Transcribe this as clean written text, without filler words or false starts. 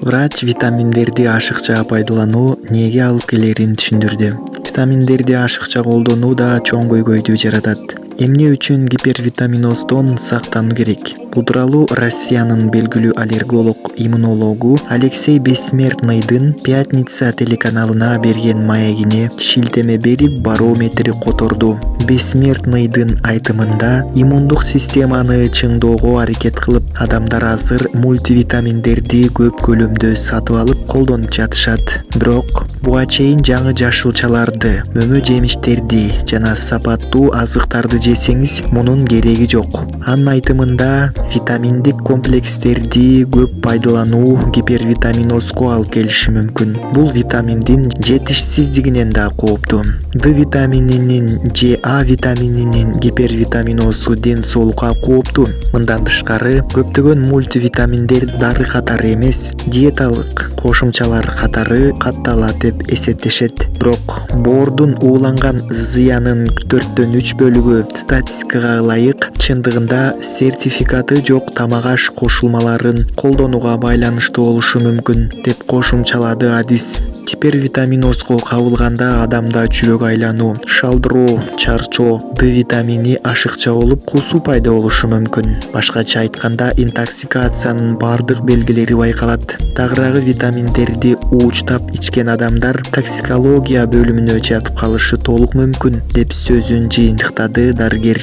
Врач витаминдерди ашыкча пайдалануу эмнеге алып келерин түшүндүрдү. Витаминдерди ашыкча колдонуу да чоң көйгөйдү жаратат. Эмне үчүн гипервитаминоздон сактануу керек? Бул тууралуу Россиянын белгилүү аллерголог, иммунологу Алексей Бессмертныйдын Пятница телеканалына берген маегине шилтеме берип барометри которду. Бессмертныйдын айтымында, иммундук системаны чыңдоого аракет кылып, адамдар азыр мультивитаминдерди көп көлөмдө сатып алып колдонуп жатышат. Бирок буга чейин жаңы жашылчаларды, мөмө жемиштерди жана сапаттуу азыктарды жесеңиз, мунун кереги жок. Анын айтымында, витаминдик комплекстерди көп пайдалануу гипервитаминозго алып келиши мүмкүн. Бул витаминдин жетишсиздигинен да кооптуу. Д витамининин же А витамининин гипервитаминозу ден соолукка кооптуу. Мындан тышкары, көптөгөн мультивитаминдер дары катары эмес, диеталык кошумчалар катары катталат деп эсептешет. Бирок боордун ууланган зыянын 4/3 бөлүгү статистикага ылайык чындыгында сертификаты жок тамак-аш кошулмаларын колдонууга байланыштуу болушу мүмкүн, деп кошумчалады адис. Гипервитаминозго кабылганда адамда жүрөк айлануу, шалдыроо, чарчоо, Д витамини ашыкча болуп, кусуу пайда болушу мүмкүн. Башкача айтканда, интоксикациянын бардык белгилери байкалат. Тагыраагы витаминдерди ууучтап ичкен адамдар токсикология бөлүмүнө жатып калышы толук мүмкүн, деп сөзүн жыйынтыктады дарыгер.